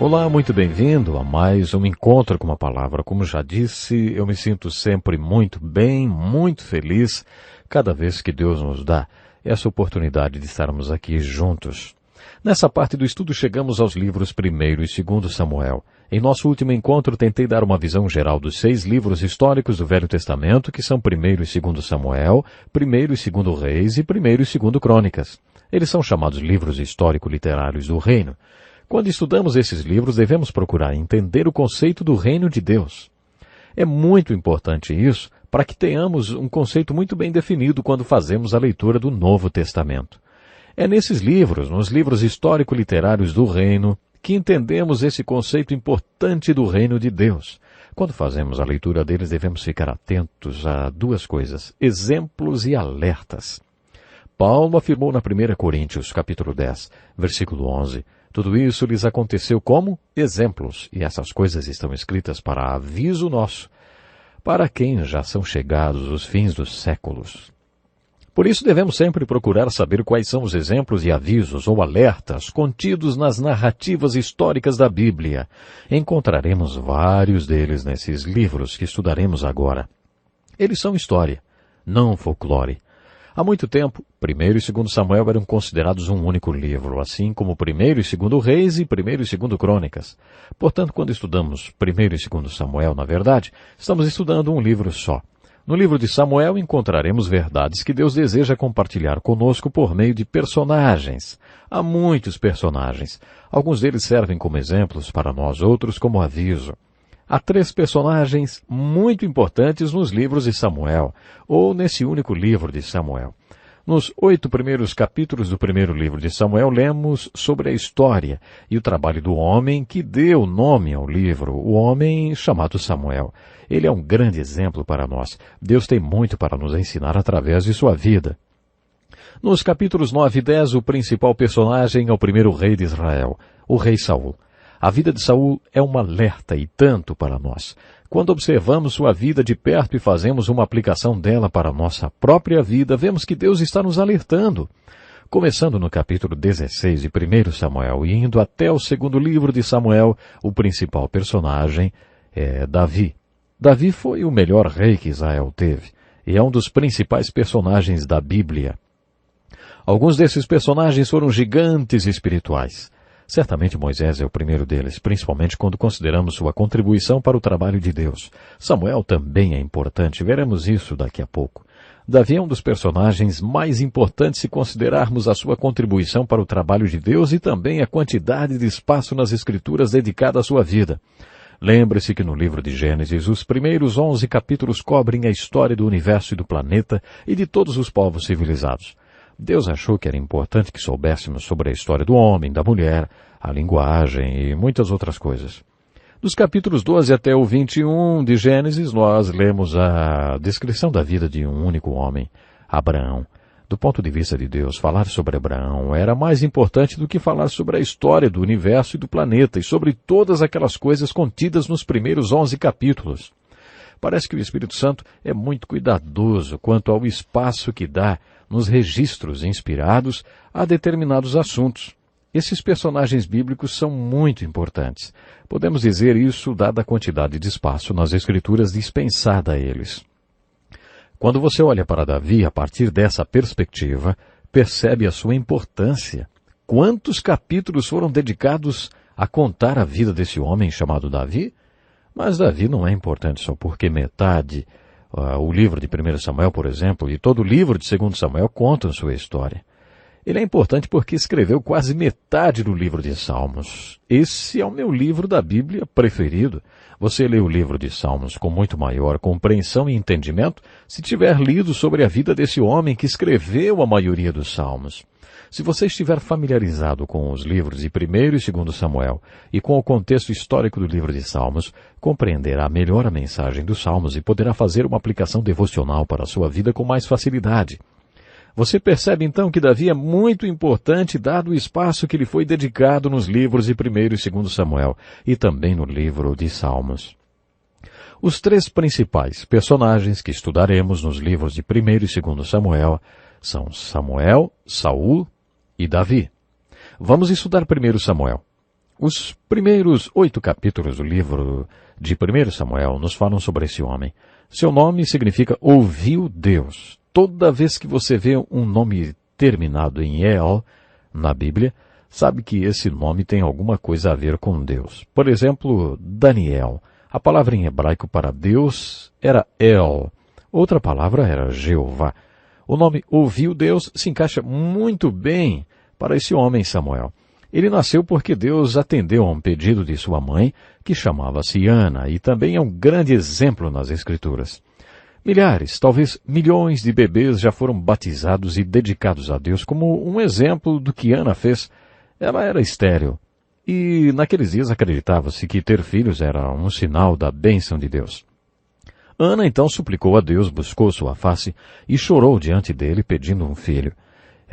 Olá, muito bem-vindo a mais um Encontro com uma Palavra. Como já disse, eu me sinto sempre muito bem, muito feliz, cada vez que Deus nos dá essa oportunidade de estarmos aqui juntos. Nessa parte do estudo chegamos aos livros 1º e 2º Samuel. Em nosso último encontro tentei dar uma visão geral dos 6 livros históricos do Velho Testamento, que são 1º e 2º Samuel, 1º e 2º Reis e 1º e 2º Crônicas. Eles são chamados livros histórico-literários do reino. Quando estudamos esses livros, devemos procurar entender o conceito do reino de Deus. É muito importante isso para que tenhamos um conceito muito bem definido quando fazemos a leitura do Novo Testamento. É nesses livros, nos livros histórico-literários do reino, que entendemos esse conceito importante do reino de Deus. Quando fazemos a leitura deles, devemos ficar atentos a 2 coisas: exemplos e alertas. Paulo afirmou na 1 Coríntios, capítulo 10, versículo 11, tudo isso lhes aconteceu como exemplos, e essas coisas estão escritas para aviso nosso, para quem já são chegados os fins dos séculos. Por isso devemos sempre procurar saber quais são os exemplos e avisos ou alertas contidos nas narrativas históricas da Bíblia. Encontraremos vários deles nesses livros que estudaremos agora. Eles são história, não folclore. Há muito tempo, 1º e 2º Samuel eram considerados um único livro, assim como 1º e 2º Reis e 1º e 2º Crônicas. Portanto, quando estudamos 1º e 2º Samuel, na verdade, estamos estudando um livro só. No livro de Samuel encontraremos verdades que Deus deseja compartilhar conosco por meio de personagens. Há muitos personagens. Alguns deles servem como exemplos para nós, outros como aviso. Há 3 personagens muito importantes nos livros de Samuel, ou nesse único livro de Samuel. Nos 8 primeiros capítulos do 1º livro de Samuel, lemos sobre a história e o trabalho do homem que deu nome ao livro, o homem chamado Samuel. Ele é um grande exemplo para nós. Deus tem muito para nos ensinar através de sua vida. Nos capítulos 9 e 10, o principal personagem é o primeiro rei de Israel, o rei Saul. A vida de Saul é um alerta e tanto para nós. Quando observamos sua vida de perto e fazemos uma aplicação dela para a nossa própria vida, vemos que Deus está nos alertando. Começando no capítulo 16 de 1 Samuel e indo até o 2º livro de Samuel, o principal personagem é Davi. Davi foi o melhor rei que Israel teve e é um dos principais personagens da Bíblia. Alguns desses personagens foram gigantes espirituais. Certamente Moisés é o primeiro deles, principalmente quando consideramos sua contribuição para o trabalho de Deus. Samuel também é importante, veremos isso daqui a pouco. Davi é um dos personagens mais importantes se considerarmos a sua contribuição para o trabalho de Deus e também a quantidade de espaço nas Escrituras dedicada à sua vida. Lembre-se que no livro de Gênesis, os primeiros 11 capítulos cobrem a história do universo e do planeta e de todos os povos civilizados. Deus achou que era importante que soubéssemos sobre a história do homem, da mulher, a linguagem e muitas outras coisas. Dos capítulos 12 até o 21 de Gênesis, nós lemos a descrição da vida de um único homem, Abraão. Do ponto de vista de Deus, falar sobre Abraão era mais importante do que falar sobre a história do universo e do planeta e sobre todas aquelas coisas contidas nos primeiros 11 capítulos. Parece que o Espírito Santo é muito cuidadoso quanto ao espaço que dá nos registros inspirados a determinados assuntos. Esses personagens bíblicos são muito importantes. Podemos dizer isso dada a quantidade de espaço nas Escrituras dispensada a eles. Quando você olha para Davi a partir dessa perspectiva, percebe a sua importância. Quantos capítulos foram dedicados a contar a vida desse homem chamado Davi? Mas Davi não é importante só porque metade, o livro de 1 Samuel, por exemplo, e todo o livro de 2 Samuel contam sua história. Ele é importante porque escreveu quase metade do livro de Salmos. Esse é o meu livro da Bíblia preferido. Você lê o livro de Salmos com muito maior compreensão e entendimento se tiver lido sobre a vida desse homem que escreveu a maioria dos Salmos. Se você estiver familiarizado com os livros de 1º e 2º Samuel e com o contexto histórico do livro de Salmos, compreenderá melhor a mensagem dos Salmos e poderá fazer uma aplicação devocional para a sua vida com mais facilidade. Você percebe então que Davi é muito importante dado o espaço que lhe foi dedicado nos livros de 1º e 2º Samuel e também no livro de Salmos. Os 3 principais personagens que estudaremos nos livros de 1º e 2º Samuel são Samuel, Saul e Davi. Vamos estudar primeiro Samuel. Os primeiros 8 capítulos do livro de 1 Samuel nos falam sobre esse homem. Seu nome significa ouviu Deus. Toda vez que você vê um nome terminado em El na Bíblia, sabe que esse nome tem alguma coisa a ver com Deus. Por exemplo, Daniel. A palavra em hebraico para Deus era El. Outra palavra era Jeová. O nome ouviu Deus se encaixa muito bem para esse homem Samuel. Ele nasceu porque Deus atendeu a um pedido de sua mãe, que chamava-se Ana, e também é um grande exemplo nas Escrituras. Milhares, talvez milhões de bebês já foram batizados e dedicados a Deus como um exemplo do que Ana fez. Ela era estéril, e naqueles dias acreditava-se que ter filhos era um sinal da bênção de Deus. Ana então suplicou a Deus, buscou sua face e chorou diante dele pedindo um filho.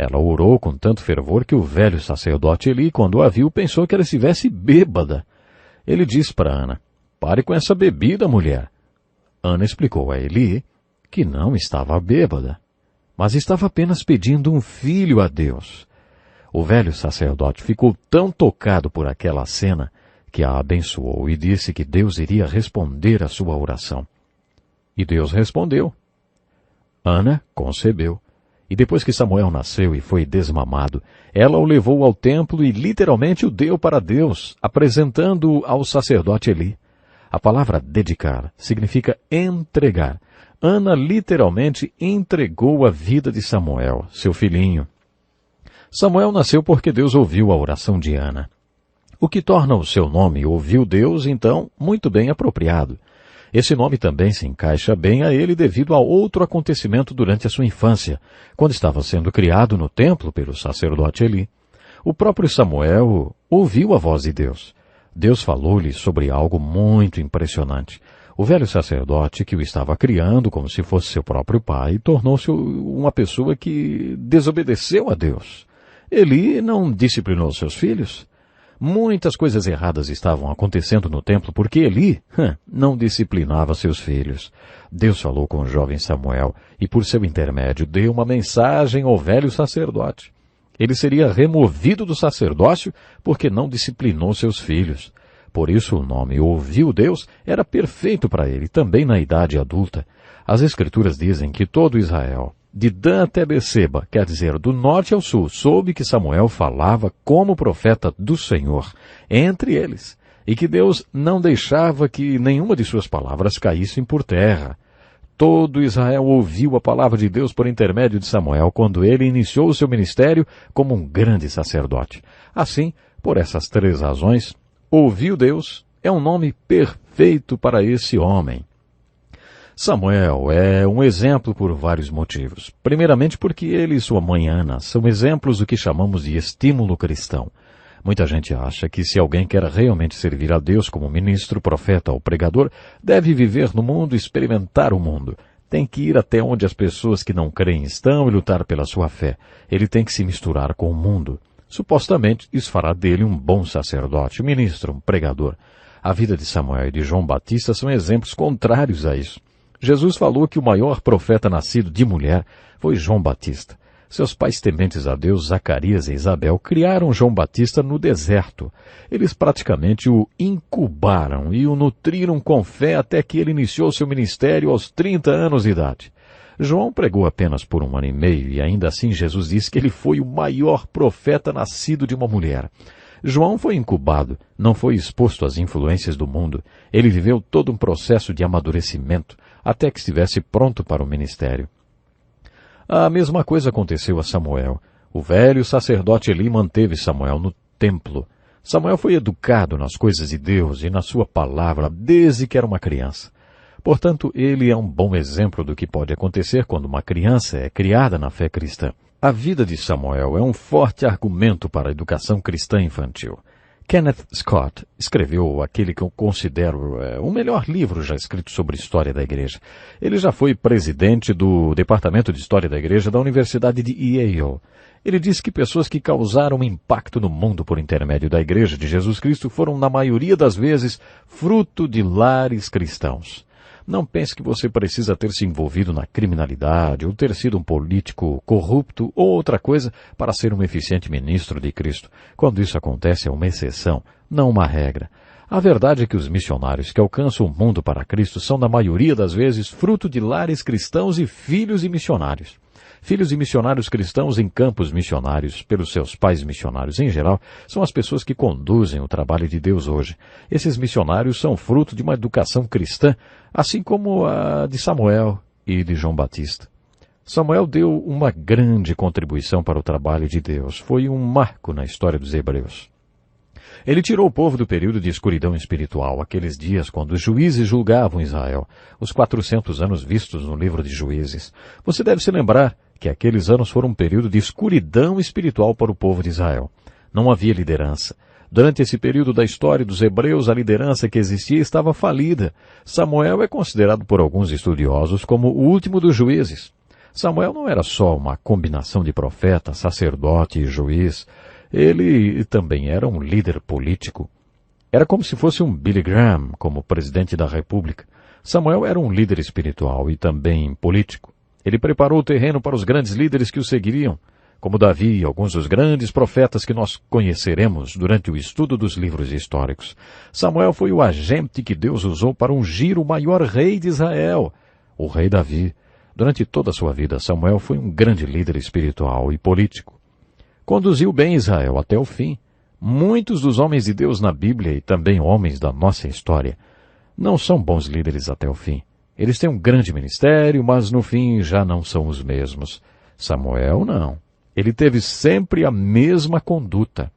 Ela orou com tanto fervor que o velho sacerdote Eli, quando a viu, pensou que ela estivesse bêbada. Ele disse para Ana, pare com essa bebida, mulher. Ana explicou a Eli que não estava bêbada, mas estava apenas pedindo um filho a Deus. O velho sacerdote ficou tão tocado por aquela cena que a abençoou e disse que Deus iria responder à sua oração. E Deus respondeu. Ana concebeu. E depois que Samuel nasceu e foi desmamado, ela o levou ao templo e literalmente o deu para Deus, apresentando-o ao sacerdote Eli. A palavra dedicar significa entregar. Ana literalmente entregou a vida de Samuel, seu filhinho. Samuel nasceu porque Deus ouviu a oração de Ana. O que torna o seu nome ouviu Deus, então, muito bem apropriado. Esse nome também se encaixa bem a ele devido a outro acontecimento durante a sua infância, quando estava sendo criado no templo pelo sacerdote Eli. O próprio Samuel ouviu a voz de Deus. Deus falou-lhe sobre algo muito impressionante. O velho sacerdote que o estava criando como se fosse seu próprio pai tornou-se uma pessoa que desobedeceu a Deus. Eli não disciplinou seus filhos. Muitas coisas erradas estavam acontecendo no templo porque Eli não disciplinava seus filhos. Deus falou com o jovem Samuel e por seu intermédio deu uma mensagem ao velho sacerdote. Ele seria removido do sacerdócio porque não disciplinou seus filhos. Por isso o nome ouviu Deus era perfeito para ele, também na idade adulta. As Escrituras dizem que todo Israel, de Dan até Beceba, quer dizer, do norte ao sul, soube que Samuel falava como profeta do Senhor entre eles, e que Deus não deixava que nenhuma de suas palavras caíssem por terra. Todo Israel ouviu a palavra de Deus por intermédio de Samuel quando ele iniciou o seu ministério como um grande sacerdote. Assim, por essas 3 razões, ouviu Deus é um nome perfeito para esse homem. Samuel é um exemplo por vários motivos. Primeiramente porque ele e sua mãe Ana são exemplos do que chamamos de estímulo cristão. Muita gente acha que se alguém quer realmente servir a Deus como ministro, profeta ou pregador, deve viver no mundo e experimentar o mundo. Tem que ir até onde as pessoas que não creem estão e lutar pela sua fé. Ele tem que se misturar com o mundo. Supostamente, isso fará dele um bom sacerdote, um ministro, um pregador. A vida de Samuel e de João Batista são exemplos contrários a isso. Jesus falou que o maior profeta nascido de mulher foi João Batista. Seus pais tementes a Deus, Zacarias e Isabel, criaram João Batista no deserto. Eles praticamente o incubaram e o nutriram com fé até que ele iniciou seu ministério aos 30 anos de idade. João pregou apenas por 1 ano e meio e ainda assim Jesus disse que ele foi o maior profeta nascido de uma mulher. João foi incubado, não foi exposto às influências do mundo. Ele viveu todo um processo de amadurecimento até que estivesse pronto para o ministério. A mesma coisa aconteceu a Samuel. O velho sacerdote Eli manteve Samuel no templo. Samuel foi educado nas coisas de Deus e na sua palavra desde que era uma criança. Portanto, ele é um bom exemplo do que pode acontecer quando uma criança é criada na fé cristã. A vida de Samuel é um forte argumento para a educação cristã infantil. Kenneth Scott escreveu aquele que eu considero o melhor livro já escrito sobre história da igreja. Ele já foi presidente do Departamento de História da Igreja da Universidade de Yale. Ele diz que pessoas que causaram impacto no mundo por intermédio da Igreja de Jesus Cristo foram, na maioria das vezes, fruto de lares cristãos. Não pense que você precisa ter se envolvido na criminalidade ou ter sido um político corrupto ou outra coisa para ser um eficiente ministro de Cristo. Quando isso acontece é uma exceção, não uma regra. A verdade é que os missionários que alcançam o mundo para Cristo são, na maioria das vezes, fruto de lares cristãos e filhos de missionários. Filhos de missionários cristãos em campos missionários, pelos seus pais missionários em geral, são as pessoas que conduzem o trabalho de Deus hoje. Esses missionários são fruto de uma educação cristã, assim como a de Samuel e de João Batista. Samuel deu uma grande contribuição para o trabalho de Deus. Foi um marco na história dos hebreus. Ele tirou o povo do período de escuridão espiritual, aqueles dias quando os juízes julgavam Israel, os 400 anos vistos no livro de Juízes. Você deve se lembrar que aqueles anos foram um período de escuridão espiritual para o povo de Israel. Não havia liderança. Durante esse período da história dos hebreus, a liderança que existia estava falida. Samuel é considerado por alguns estudiosos como o último dos juízes. Samuel não era só uma combinação de profeta, sacerdote e juiz. Ele também era um líder político. Era como se fosse um Billy Graham como presidente da República. Samuel era um líder espiritual e também político. Ele preparou o terreno para os grandes líderes que o seguiriam, como Davi e alguns dos grandes profetas que nós conheceremos durante o estudo dos livros históricos. Samuel foi o agente que Deus usou para ungir o maior rei de Israel, o rei Davi. Durante toda a sua vida, Samuel foi um grande líder espiritual e político. Conduziu bem Israel até o fim. Muitos dos homens de Deus na Bíblia e também homens da nossa história não são bons líderes até o fim. Eles têm um grande ministério, mas no fim já não são os mesmos. Samuel não. Ele teve sempre a mesma conduta.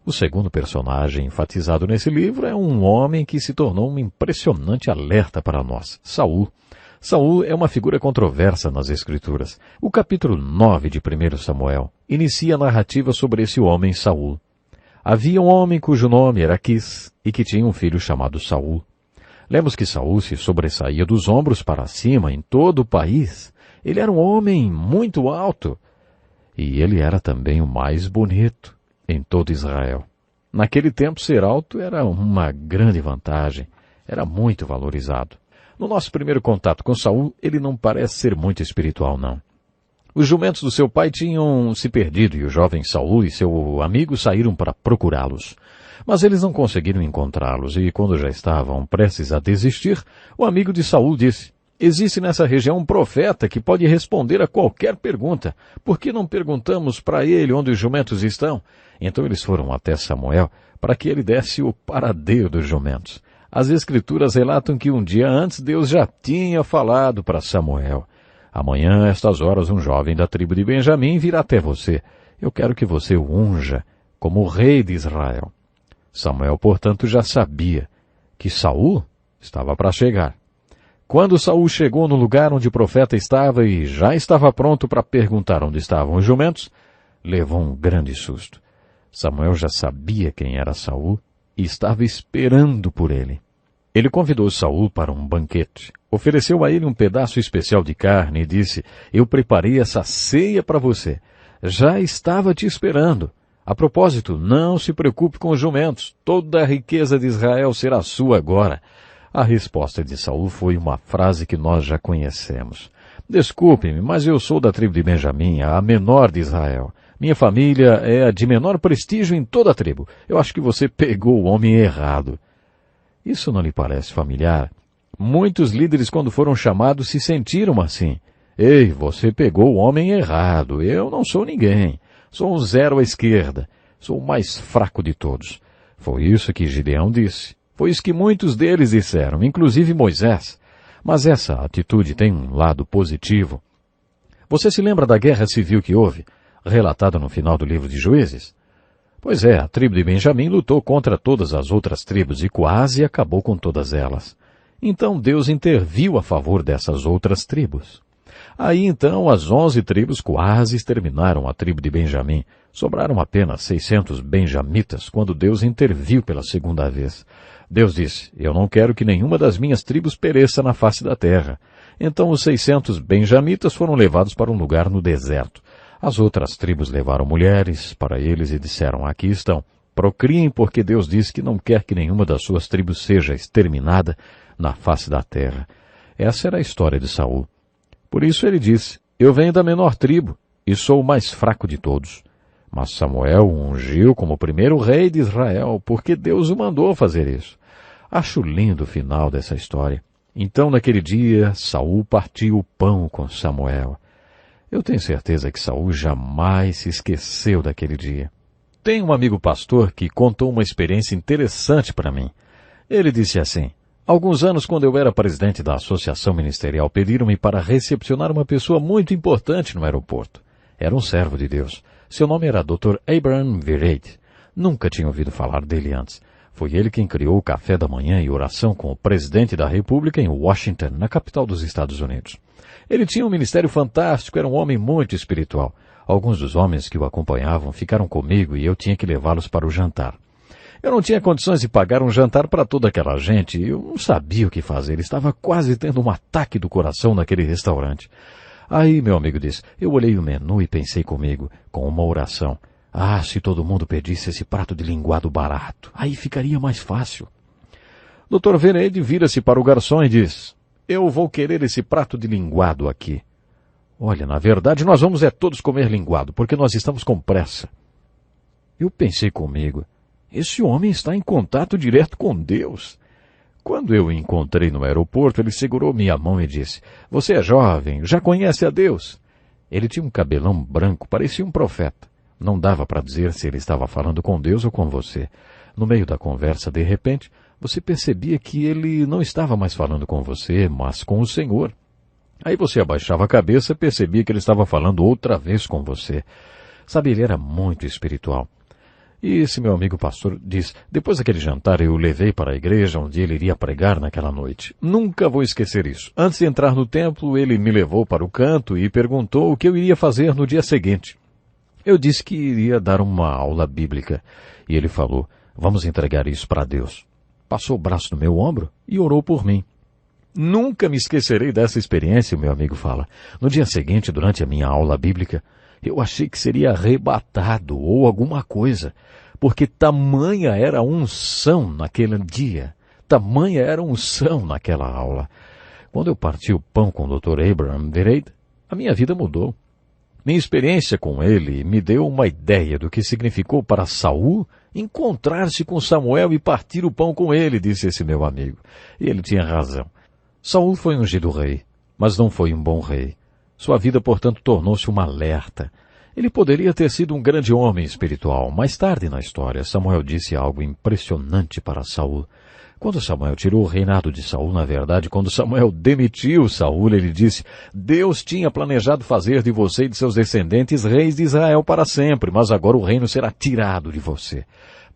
O segundo personagem enfatizado nesse livro é um homem que se tornou um impressionante alerta para nós, Saul. Saul é uma figura controversa nas Escrituras. O capítulo 9 de 1 Samuel inicia a narrativa sobre esse homem Saul. Havia um homem cujo nome era Quis e que tinha um filho chamado Saul. Lemos que Saul se sobressaía dos ombros para cima em todo o país. Ele era um homem muito alto. E ele era também o mais bonito em todo Israel. Naquele tempo, ser alto era uma grande vantagem. Era muito valorizado. No nosso primeiro contato com Saul, ele não parece ser muito espiritual, não. Os jumentos do seu pai tinham se perdido e o jovem Saul e seu amigo saíram para procurá-los. Mas eles não conseguiram encontrá-los e, quando já estavam prestes a desistir, o amigo de Saul disse: existe nessa região um profeta que pode responder a qualquer pergunta. Por que não perguntamos para ele onde os jumentos estão? Então eles foram até Samuel para que ele desse o paradeiro dos jumentos. As Escrituras relatam que um dia antes Deus já tinha falado para Samuel: amanhã, a estas horas, um jovem da tribo de Benjamim virá até você. Eu quero que você o unja como o rei de Israel. Samuel, portanto, já sabia que Saul estava para chegar. Quando Saul chegou no lugar onde o profeta estava e já estava pronto para perguntar onde estavam os jumentos, levou um grande susto. Samuel já sabia quem era Saul e estava esperando por ele. Ele convidou Saul para um banquete, ofereceu a ele um pedaço especial de carne e disse: eu preparei essa ceia para você. Já estava te esperando. A propósito, não se preocupe com os jumentos. Toda a riqueza de Israel será sua agora. A resposta de Saul foi uma frase que nós já conhecemos. Desculpe-me, mas eu sou da tribo de Benjamim, a menor de Israel. Minha família é a de menor prestígio em toda a tribo. Eu acho que você pegou o homem errado. Isso não lhe parece familiar? Muitos líderes, quando foram chamados, se sentiram assim. Ei, você pegou o homem errado. Eu não sou ninguém. Sou um zero à esquerda. Sou o mais fraco de todos. Foi isso que Gideão disse. Foi isso que muitos deles disseram, inclusive Moisés. Mas essa atitude tem um lado positivo. Você se lembra da guerra civil que houve, relatada no final do livro de Juízes? Pois é, a tribo de Benjamim lutou contra todas as outras tribos e quase acabou com todas elas. Então Deus interviu a favor dessas outras tribos. Aí então as 11 tribos quase exterminaram a tribo de Benjamim. Sobraram apenas 600 benjamitas quando Deus interviu pela segunda vez. Deus disse: eu não quero que nenhuma das minhas tribos pereça na face da terra. Então os 600 benjamitas foram levados para um lugar no deserto. As outras tribos levaram mulheres para eles e disseram: aqui estão. Procriem, porque Deus diz que não quer que nenhuma das suas tribos seja exterminada na face da terra. Essa era a história de Saul. Por isso ele disse, eu venho da menor tribo e sou o mais fraco de todos. Mas Samuel o ungiu como o primeiro rei de Israel, porque Deus o mandou fazer isso. Acho lindo o final dessa história. Então, naquele dia, Saul partiu o pão com Samuel. Eu tenho certeza que Saul jamais se esqueceu daquele dia. Tem um amigo pastor que contou uma experiência interessante para mim. Ele disse assim, alguns anos quando eu era presidente da associação ministerial, pediram-me para recepcionar uma pessoa muito importante no aeroporto. Era um servo de Deus. Seu nome era Dr. Abraham Vereid. Nunca tinha ouvido falar dele antes. Foi ele quem criou o café da manhã e oração com o presidente da República em Washington, na capital dos Estados Unidos. Ele tinha um ministério fantástico, era um homem muito espiritual. Alguns dos homens que o acompanhavam ficaram comigo e eu tinha que levá-los para o jantar. Eu não tinha condições de pagar um jantar para toda aquela gente e eu não sabia o que fazer. Estava quase tendo um ataque do coração naquele restaurante. Aí, meu amigo disse, eu olhei o menu e pensei comigo, com uma oração. Ah, se todo mundo pedisse esse prato de linguado barato, aí ficaria mais fácil. Dr. Vereid vira-se para o garçom e diz, eu vou querer esse prato de linguado aqui. Olha, na verdade nós vamos todos comer linguado, porque nós estamos com pressa. Eu pensei comigo, esse homem está em contato direto com Deus. Quando eu o encontrei no aeroporto, ele segurou minha mão e disse, você é jovem, já conhece a Deus? Ele tinha um cabelão branco, parecia um profeta. Não dava para dizer se ele estava falando com Deus ou com você. No meio da conversa, de repente, você percebia que ele não estava mais falando com você, mas com o Senhor. Aí você abaixava a cabeça e percebia que ele estava falando outra vez com você. Sabe, ele era muito espiritual. E esse meu amigo pastor diz, depois daquele jantar eu o levei para a igreja onde ele iria pregar naquela noite. Nunca vou esquecer isso. Antes de entrar no templo, ele me levou para o canto e perguntou o que eu iria fazer no dia seguinte. Eu disse que iria dar uma aula bíblica. E ele falou, vamos entregar isso para Deus. Passou o braço no meu ombro e orou por mim. Nunca me esquecerei dessa experiência, meu amigo fala. No dia seguinte, durante a minha aula bíblica, eu achei que seria arrebatado ou alguma coisa, porque tamanha era a unção naquele dia, tamanha era a unção naquela aula. Quando eu parti o pão com o Dr. Abraham Vereid, a minha vida mudou. Minha experiência com ele me deu uma ideia do que significou para Saul encontrar-se com Samuel e partir o pão com ele, disse esse meu amigo. E ele tinha razão. Saul foi ungido rei, mas não foi um bom rei. Sua vida, portanto, tornou-se uma alerta. Ele poderia ter sido um grande homem espiritual. Mais tarde na história, Samuel disse algo impressionante para Saul. Quando Samuel tirou o reinado de Saul, na verdade, quando Samuel demitiu Saul, ele disse, Deus tinha planejado fazer de você e de seus descendentes reis de Israel para sempre, mas agora o reino será tirado de você.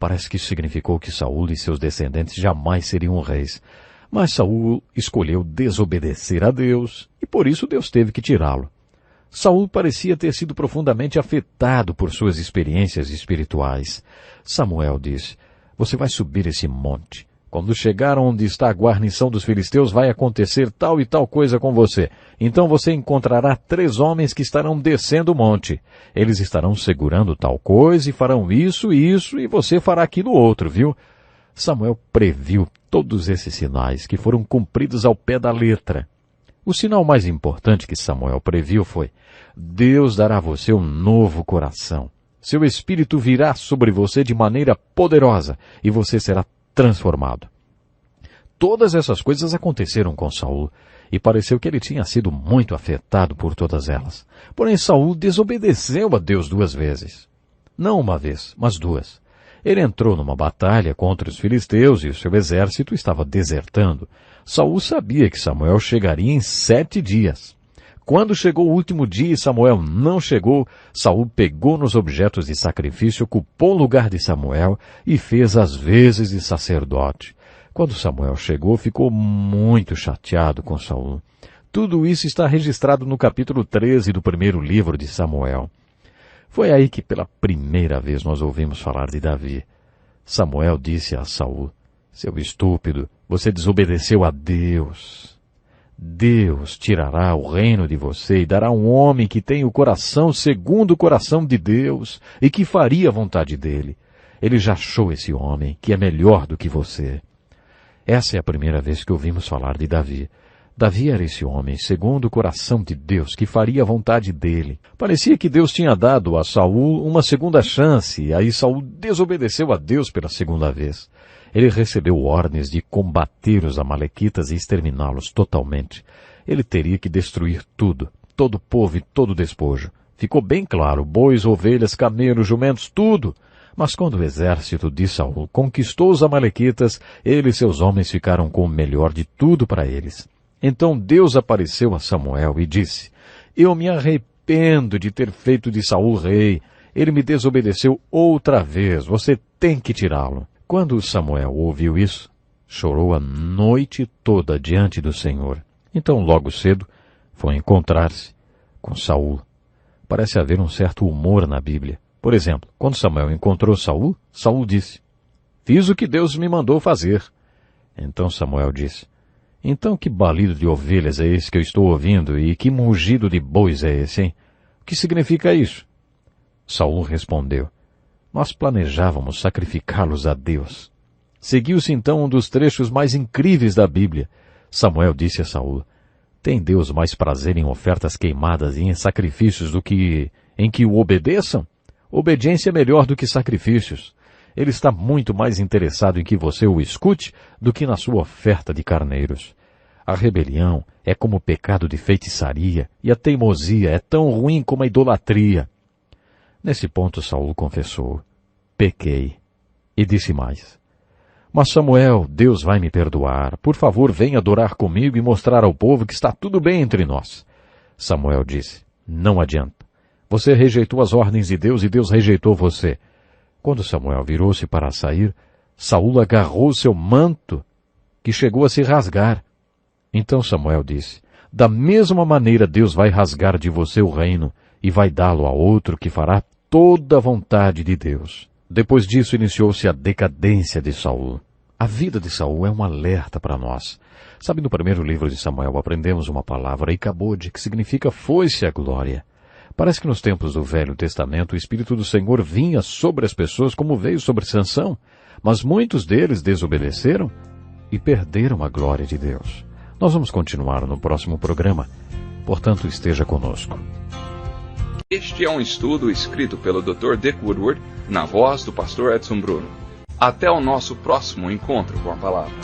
Parece que isso significou que Saul e seus descendentes jamais seriam reis. Mas Saul escolheu desobedecer a Deus, e por isso Deus teve que tirá-lo. Saul parecia ter sido profundamente afetado por suas experiências espirituais. Samuel disse, você vai subir esse monte. Quando chegar onde está a guarnição dos filisteus, vai acontecer tal e tal coisa com você. Então você encontrará 3 homens que estarão descendo o monte. Eles estarão segurando tal coisa e farão isso, e você fará aquilo outro, viu? Samuel previu todos esses sinais que foram cumpridos ao pé da letra. O sinal mais importante que Samuel previu foi, Deus dará a você um novo coração. Seu espírito virá sobre você de maneira poderosa e você será transformado. Todas essas coisas aconteceram com Saul, e pareceu que ele tinha sido muito afetado por todas elas. Porém, Saul desobedeceu a Deus 2 vezes. Não uma vez, mas 2. Ele entrou numa batalha contra os filisteus e o seu exército estava desertando. Saul sabia que Samuel chegaria em 7 dias. Quando chegou o último dia e Samuel não chegou, Saul pegou nos objetos de sacrifício, ocupou o lugar de Samuel e fez as vezes de sacerdote. Quando Samuel chegou, ficou muito chateado com Saul. Tudo isso está registrado no capítulo 13 do primeiro livro de Samuel. Foi aí que pela primeira vez nós ouvimos falar de Davi. Samuel disse a Saul, seu estúpido, você desobedeceu a Deus. Deus tirará o reino de você e dará um homem que tem o coração segundo o coração de Deus e que faria a vontade dele. Ele já achou esse homem que é melhor do que você. Essa é a primeira vez que ouvimos falar de Davi. Davi era esse homem, segundo o coração de Deus, que faria a vontade dele. Parecia que Deus tinha dado a Saul uma segunda chance, e aí Saul desobedeceu a Deus pela segunda vez. Ele recebeu ordens de combater os amalequitas e exterminá-los totalmente. Ele teria que destruir tudo, todo o povo e todo o despojo. Ficou bem claro, bois, ovelhas, camelos, jumentos, tudo. Mas quando o exército de Saul conquistou os amalequitas, ele e seus homens ficaram com o melhor de tudo para eles. Então Deus apareceu a Samuel e disse: Eu me arrependo de ter feito de Saul rei. Ele me desobedeceu outra vez. Você tem que tirá-lo. Quando Samuel ouviu isso, chorou a noite toda diante do Senhor. Então, logo cedo, foi encontrar-se com Saul. Parece haver um certo humor na Bíblia. Por exemplo, quando Samuel encontrou Saul, Saul disse: Fiz o que Deus me mandou fazer. Então Samuel disse: Então que balido de ovelhas é esse que eu estou ouvindo e que mugido de bois é esse, hein? O que significa isso? Saul respondeu: Nós planejávamos sacrificá-los a Deus. Seguiu-se então um dos trechos mais incríveis da Bíblia. Samuel disse a Saul: Tem Deus mais prazer em ofertas queimadas e em sacrifícios do que em que o obedeçam? Obediência é melhor do que sacrifícios. Ele está muito mais interessado em que você o escute do que na sua oferta de carneiros. A rebelião é como o pecado de feitiçaria, e a teimosia é tão ruim como a idolatria. Nesse ponto Saul confessou: Pequei. E disse mais: Mas Samuel, Deus vai me perdoar. Por favor, venha adorar comigo e mostrar ao povo que está tudo bem entre nós. Samuel disse: Não adianta. Você rejeitou as ordens de Deus e Deus rejeitou você. Quando Samuel virou-se para sair, Saul agarrou seu manto, que chegou a se rasgar. Então Samuel disse: Da mesma maneira Deus vai rasgar de você o reino e vai dá-lo a outro que fará toda a vontade de Deus. Depois disso iniciou-se a decadência de Saul. A vida de Saul é um alerta para nós. Sabe, no primeiro livro de Samuel aprendemos uma palavra, Icabode, que significa foi-se a glória. Parece que nos tempos do Velho Testamento o Espírito do Senhor vinha sobre as pessoas como veio sobre Sansão, mas muitos deles desobedeceram e perderam a glória de Deus. Nós vamos continuar no próximo programa, portanto esteja conosco. Este é um estudo escrito pelo Dr. Dick Woodward, na voz do pastor Edson Bruno. Até o nosso próximo encontro com a palavra.